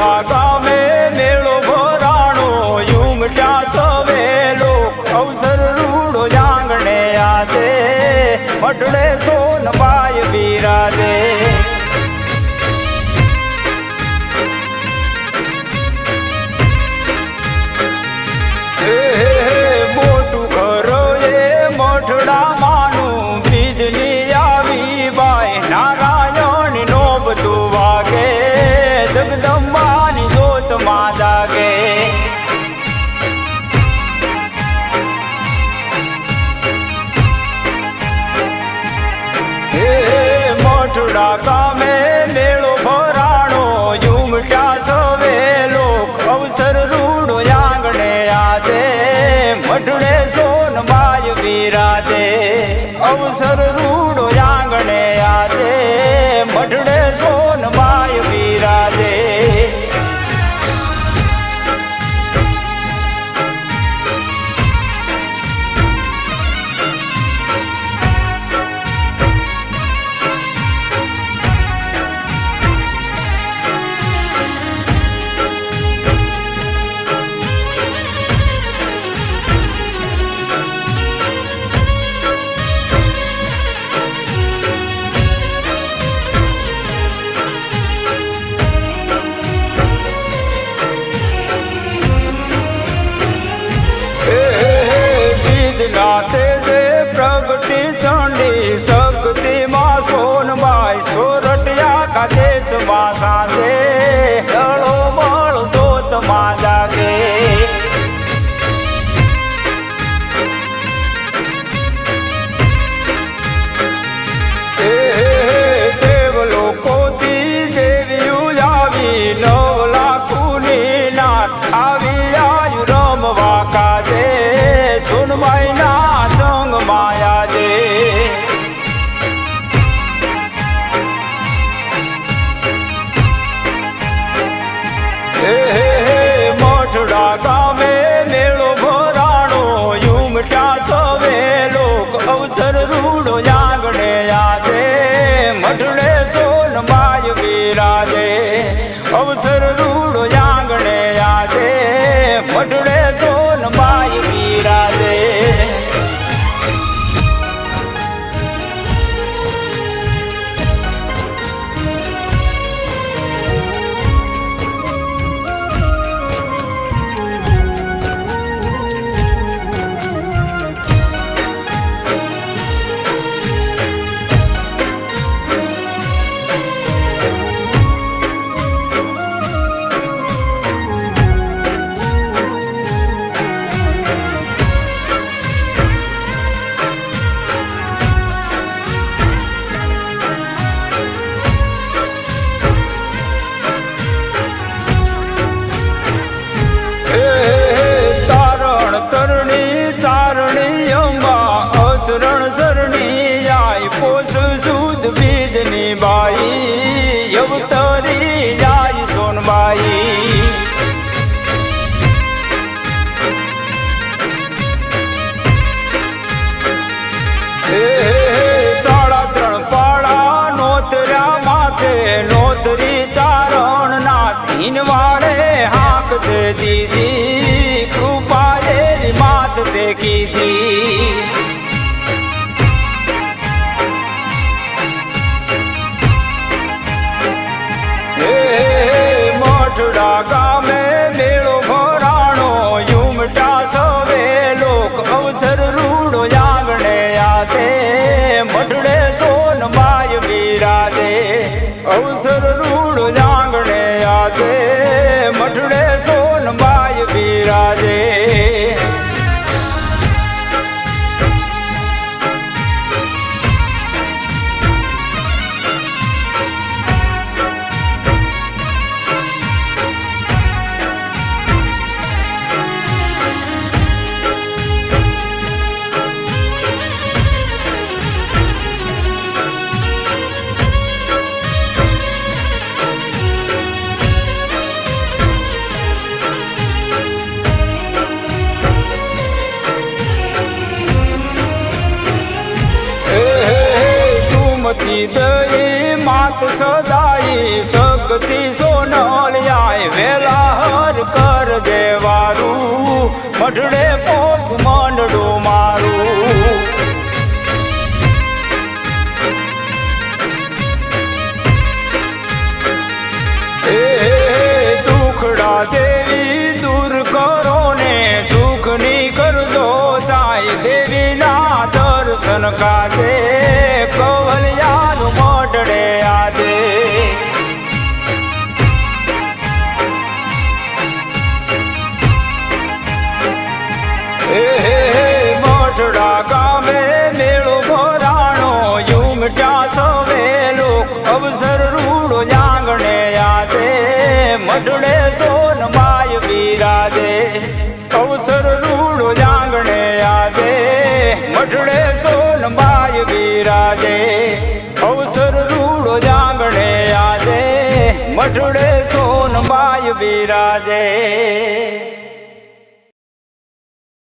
મઠડા ગામે મેળો ભરાણો યુમટ્યા સવે લોક અવસર રૂડો આંગણે આદે મઠડે સોનબાઈ બિરાજે મોટું ઘર એ મઠડા માનું બીજની આવી બાઈ નારાયણ નો બધું વાગે જગદંબાની જોત માં જાગે મઠડા ગામે મેળો ભરાણો યુમટ્યા સવે લોક અવસર રૂડો આંગણે આદે મઠડે સોનબાઈ બિરાજે અવસર રૂડો આંગણે આદે મઠડે સોનબાઈ બિરાજે નાથે જે પ્રગટી ચંડી શક્તિ માં સોનબાઈ સોરઠિયા કા દેશ માં સાંજે દળો બળ જોત માં જાગે દેવ લોકોથી દેવીયું આવી 9 લાખની નાથ આવી આયુ રમવા કાજે સોનબાઈ ના સંગ માયા દે મઠડા ગામે મેળો ભરાણો યુમટ્યા સવે લોક અવસર રૂડો આંગણે આદે મઠડે સોનબાઈ બિરાજે અવસર રૂડો આંગણે આદે મઠડે સોનબાઈ બિરાજે સરણી આય પોષ સુદ બીજની બાઈ અવતરી જાય સોનબાઈ સાડા 3 પાડા નોતર્યા માથે નોતરી ચારણ ના 3 વાળે હાક દે દીધી કૃપાએ માત તે કીધી મઠડા ગામે મેળો ભરાણો યુમટ્યા સવે લોક અવસર રૂડો આંગણે આદે મઠડે સોનબાઈ બિરાજે અવસર રૂડો આંગણે આદે મઠડે સોનબાઈ બિરાજે સુમતી દઈ માત સદાઈ શક્તિ સોનલ આય મઢડે પોપ મંડળું મારું દુખડા દેવી દૂર કરો ને સુખની કરજો સાઈ દેવી ના દર્શન કાજે કવલિયાનું મઢડે આજે મઢડા ગામે મેળો ભરાણો યુમટા સવે લોક અવસર રૂડો આંગણે આજે મઢડે સોનબાઈ બિરાજે અવસર રૂડો આંગણે આજે મઢડે સોનબાઈ બિરાજે અવસર રૂડો આંગણે આજે મઢડે સોનબાઈ બિરાજે